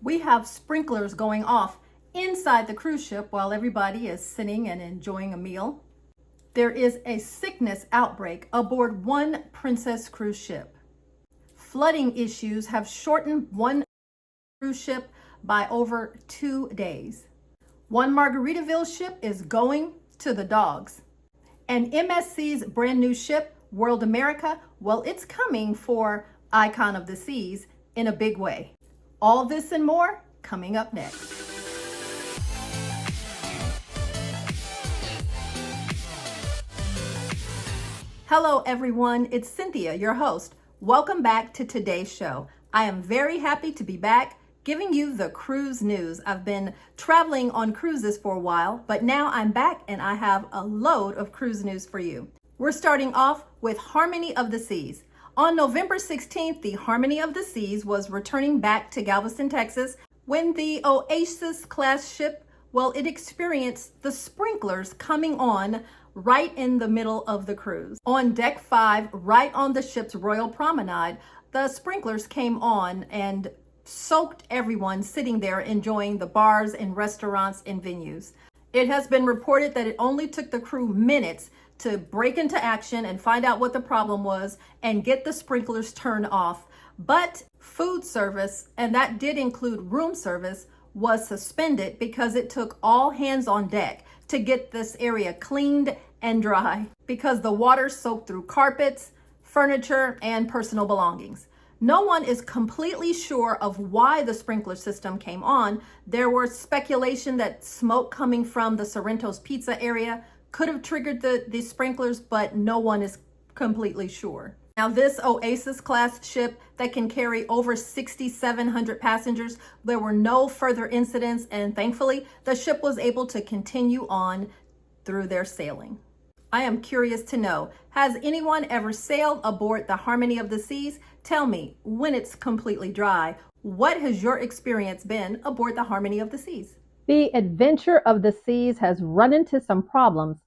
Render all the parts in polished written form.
We have sprinklers going off inside the cruise ship while everybody is sitting and enjoying a meal. There is a sickness outbreak aboard one Princess cruise ship. Flooding issues have shortened one cruise ship by over 2 days. One Margaritaville ship is going to the dogs. And MSC's brand new ship, World America, well, it's coming for Icon of the Seas in a big way. All this and more coming up next. Hello everyone, it's Cynthia, your host. Welcome back to today's show. I am very happy to be back giving you the cruise news. I've been traveling on cruises for a while, but now I'm back and I have a load of cruise news for you. We're starting off with Harmony of the Seas. On November 16th, the Harmony of the Seas was returning back to Galveston, Texas, when the Oasis class ship, well, it experienced the sprinklers coming on right in the middle of the cruise. On deck 5, right on the ship's Royal Promenade, the sprinklers came on and soaked everyone sitting there enjoying the bars and restaurants and venues. It has been reported that it only took the crew minutes to break into action and find out what the problem was and get the sprinklers turned off. But food service, and that did include room service, was suspended because it took all hands on deck to get this area cleaned and dry because the water soaked through carpets, furniture, and personal belongings. No one is completely sure of why the sprinkler system came on. There was speculation that smoke coming from the Sorrento's Pizza area could have triggered the sprinklers, but no one is completely sure. Now, this Oasis class ship that can carry over 6,700 passengers, there were no further incidents, and thankfully, the ship was able to continue on through their sailing. I am curious to know, has anyone ever sailed aboard the Harmony of the Seas? Tell me, when it's completely dry, what has your experience been aboard the Harmony of the Seas? The Adventure of the Seas has run into some problems,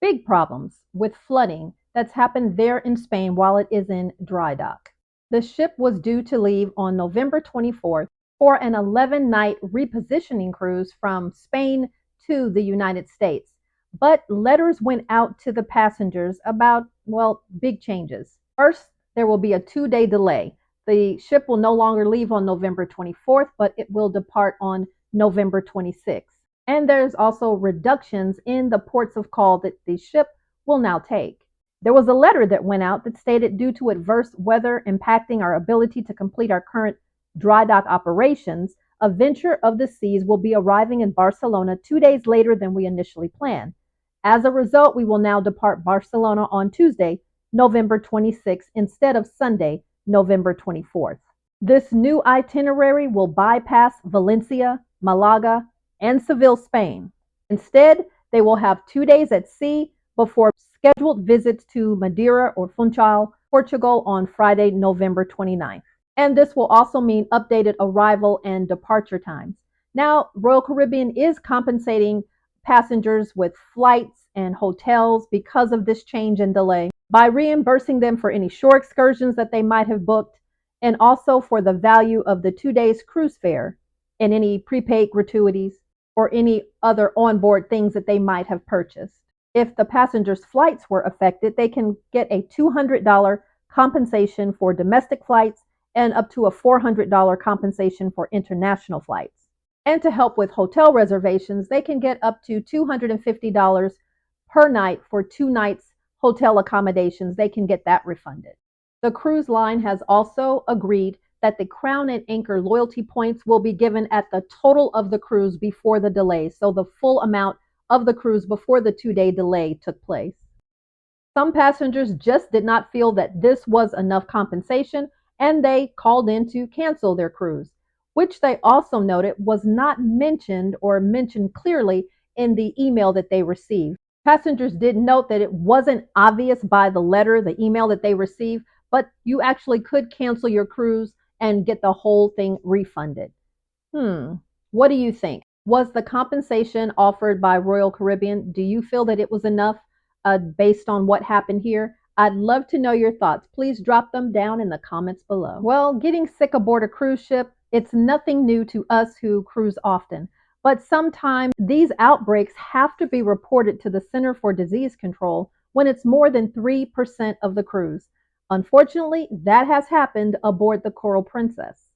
big problems, with flooding that's happened there in Spain while it is in dry dock. The ship was due to leave on November 24th for an 11-night repositioning cruise from Spain to the United States. But letters went out to the passengers about, well, big changes. First, there will be a 2-day delay. The ship will no longer leave on November 24th, but it will depart on November 26th. And there's also reductions in the ports of call that the ship will now take. There was a letter that went out that stated due to adverse weather impacting our ability to complete our current dry dock operations, Adventure of the Seas will be arriving in Barcelona 2 days later than we initially planned. As a result, we will now depart Barcelona on Tuesday, November 26th, instead of Sunday, November 24th. This new itinerary will bypass Valencia, Malaga, and Seville, Spain. Instead, they will have 2 days at sea before scheduled visits to Madeira or Funchal, Portugal on Friday, November 29th. And this will also mean updated arrival and departure times. Now, Royal Caribbean is compensating passengers with flights and hotels because of this change and delay by reimbursing them for any shore excursions that they might have booked, and also for the value of the 2 days cruise fare and any prepaid gratuities or any other onboard things that they might have purchased. If the passengers' flights were affected, they can get a $200 compensation for domestic flights and up to a $400 compensation for international flights. And to help with hotel reservations, they can get up to $250 per night for 2 nights hotel accommodations. They can get that refunded. The cruise line has also agreed that the Crown and Anchor loyalty points will be given at the total of the cruise before the delay, so the full amount of the cruise before the 2-day delay took place. Some passengers just did not feel that this was enough compensation, and they called in to cancel their cruise, which they also noted was not mentioned or mentioned clearly in the email that they received. Passengers did note that it wasn't obvious by the letter, the email that they received, but you actually could cancel your cruise and get the whole thing refunded. What do you think? Was the compensation offered by Royal Caribbean, do you feel that it was enough based on what happened here? I'd love to know your thoughts. Please drop them down in the comments below. Well, getting sick aboard a cruise ship, It's nothing new to us who cruise often, but sometimes these outbreaks have to be reported to the Center for Disease Control when it's more than 3% of the cruise. Unfortunately, that has happened aboard the Coral Princess.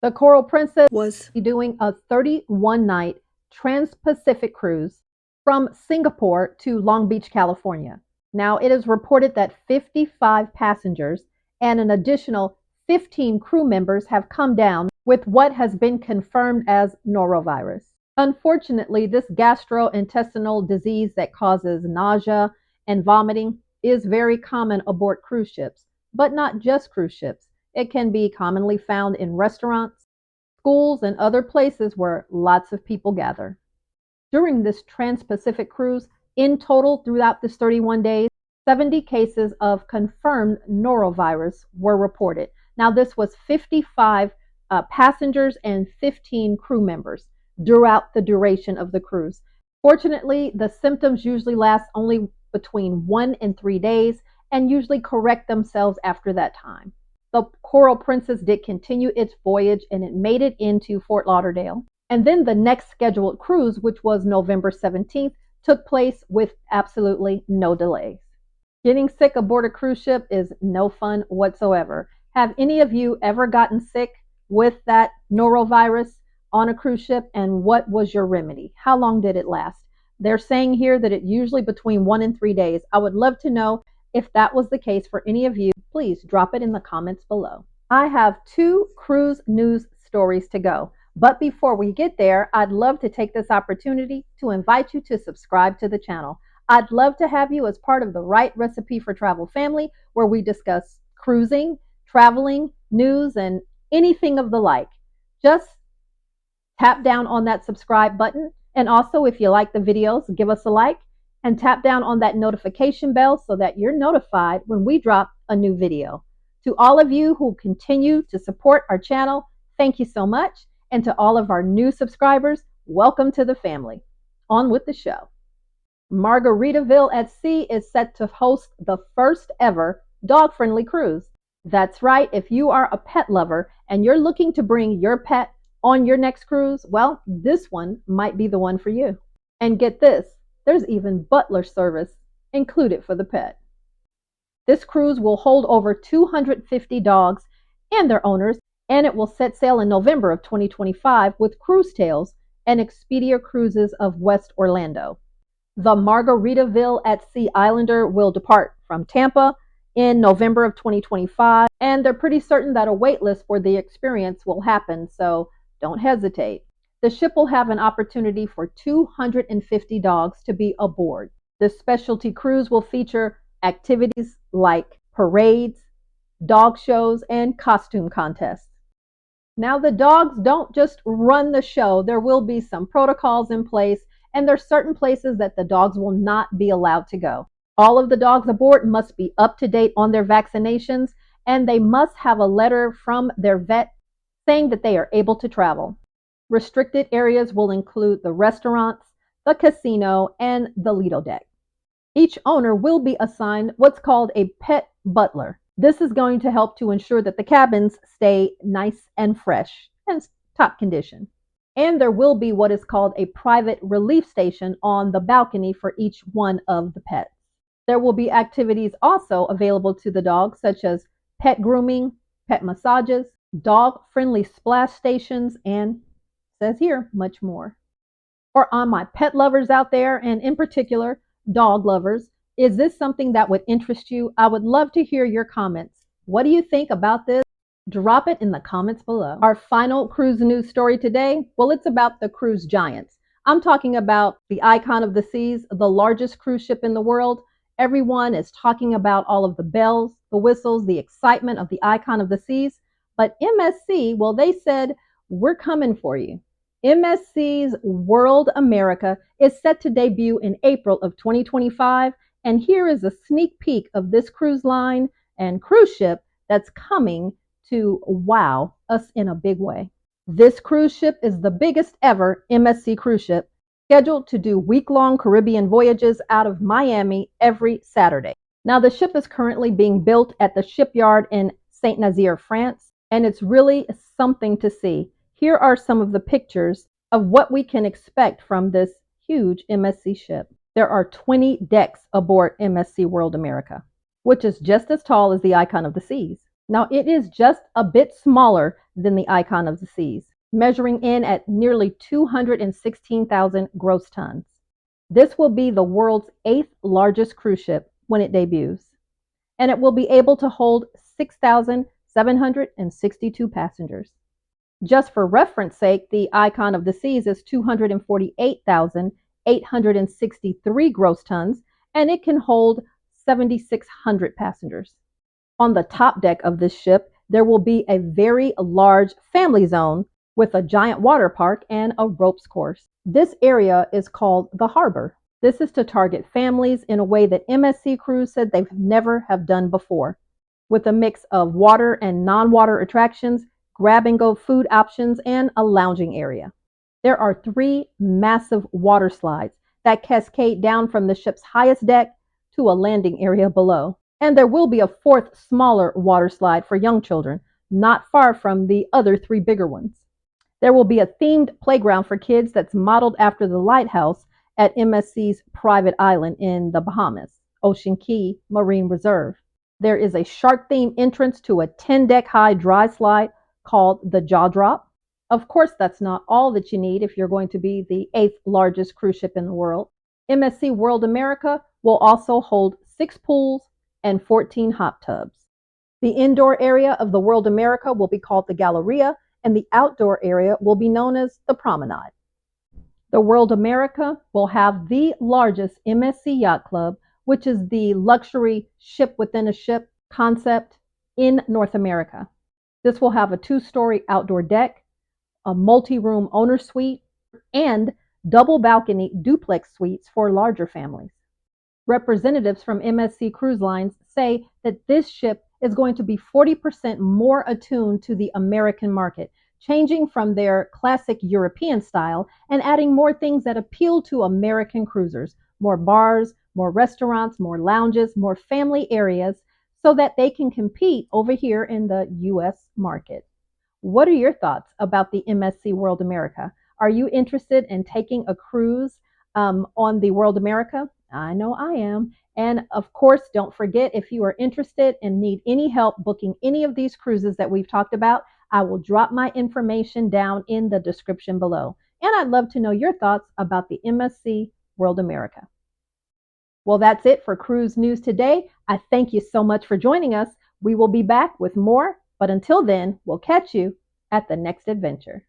The Coral Princess was doing a 31-night trans-Pacific cruise from Singapore to Long Beach, California. Now, it is reported that 55 passengers and an additional 15 crew members have come down with what has been confirmed as norovirus. Unfortunately, this gastrointestinal disease that causes nausea and vomiting is very common aboard cruise ships, but not just cruise ships. It can be commonly found in restaurants, schools, and other places where lots of people gather. During this trans-Pacific cruise, in total throughout this 31 days, 70 cases of confirmed norovirus were reported. Now, this was 55 passengers and 15 crew members throughout the duration of the cruise. Fortunately, the symptoms usually last only between 1 and 3 days and usually correct themselves after that time. The Coral Princess did continue its voyage and it made it into Fort Lauderdale. And then the next scheduled cruise, which was November 17th, took place with absolutely no delays. Getting sick aboard a cruise ship is no fun whatsoever. Have any of you ever gotten sick with that norovirus on a cruise ship, and what was your remedy? How long did it last? They're saying here that it usually between 1 and 3 days. I would love to know if that was the case for any of you. Please drop it in the comments below. I have 2 cruise news stories to go. But before we get there, I'd love to take this opportunity to invite you to subscribe to the channel. I'd love to have you as part of the Right Recipe for Travel family, where we discuss cruising, traveling, news, and anything of the like. Just tap down on that subscribe button. And also, if you like the videos, give us a like and tap down on that notification bell so that you're notified when we drop a new video. To all of you who continue to support our channel, thank you so much. And to all of our new subscribers, welcome to the family. On with the show. Margaritaville at Sea is set to host the first ever dog-friendly cruise. That's right, if you are a pet lover and you're looking to bring your pet on your next cruise, well, this one might be the one for you. And get this, there's even butler service included for the pet. This cruise will hold over 250 dogs and their owners, and it will set sail in November of 2025 with Cruise Tales and Expedia Cruises of West Orlando. The Margaritaville at Sea Islander will depart from Tampa in November of 2025, and they're pretty certain that a wait list for the experience will happen, so don't hesitate. The ship will have an opportunity for 250 dogs to be aboard. This specialty cruise will feature activities like parades, dog shows, and costume contests. Now, the dogs don't just run the show. There will be some protocols in place, and there are certain places that the dogs will not be allowed to go. All of the dogs aboard must be up to date on their vaccinations, and they must have a letter from their vet saying that they are able to travel. Restricted areas will include the restaurants, the casino, and the Lido deck. Each owner will be assigned what's called a pet butler. This is going to help to ensure that the cabins stay nice and fresh and top condition. And there will be what is called a private relief station on the balcony for each one of the pets. There will be activities also available to the dogs, such as pet grooming, pet massages, dog-friendly splash stations, and, says here, much more. For on my pet lovers out there, and in particular, dog lovers, is this something that would interest you? I would love to hear your comments. What do you think about this? Drop it in the comments below. Our final cruise news story today, well, it's about the cruise giants. I'm talking about the Icon of the Seas, the largest cruise ship in the world. Everyone is talking about all of the bells, the whistles, the excitement of the Icon of the Seas. But MSC, well, they said, we're coming for you. MSC's World America is set to debut in April of 2025. And here is a sneak peek of this cruise line and cruise ship that's coming to wow us in a big way. This cruise ship is the biggest ever MSC cruise ship, scheduled to do week-long Caribbean voyages out of Miami every Saturday. Now, the ship is currently being built at the shipyard in Saint-Nazaire, France. and it's really something to see. Here are some of the pictures of what we can expect from this huge MSC ship. There are 20 decks aboard MSC World America, which is just as tall as the Icon of the Seas. Now, it is just a bit smaller than the Icon of the Seas, measuring in at nearly 216,000 gross tons. This will be the world's 8th largest cruise ship when it debuts, and it will be able to hold 6,762 passengers. Just for reference sake, the Icon of the Seas is 248,863 gross tons, and it can hold 7,600 passengers. On the top deck of this ship, there will be a very large family zone with a giant water park and a ropes course. This area is called the harbor. This is to target families in a way that MSC Cruise said they never have done before, with a mix of water and non-water attractions, grab-and-go food options, and a lounging area. There are 3 massive water slides that cascade down from the ship's highest deck to a landing area below. And there will be a 4th smaller water slide for young children, not far from the other 3 bigger ones. There will be a themed playground for kids that's modeled after the lighthouse at MSC's private island in the Bahamas, Ocean Key Marine Reserve. There is a shark-themed entrance to a 10-deck high dry slide called the Jaw Drop. Of course, that's not all that you need if you're going to be the 8th largest cruise ship in the world. MSC World America will also hold 6 pools and 14 hot tubs. The indoor area of the World America will be called the Galleria, and the outdoor area will be known as the Promenade. The World America will have the largest MSC Yacht Club, which is the luxury ship within a ship concept in North America. This will have a 2-story outdoor deck, a multi-room owner suite, and double balcony duplex suites for larger families. Representatives from MSC Cruise Lines say that this ship is going to be 40% more attuned to the American market, changing from their classic European style and adding more things that appeal to American cruisers, more bars, more restaurants, more lounges, more family areas, so that they can compete over here in the US market. What are your thoughts about the MSC World America? Are you interested in taking a cruise on the World America? I know I am. And of course, don't forget, if you are interested and need any help booking any of these cruises that we've talked about, I will drop my information down in the description below. And I'd love to know your thoughts about the MSC World America. Well, that's it for Cruise News today. I thank you so much for joining us. We will be back with more, but until then, we'll catch you at the next adventure.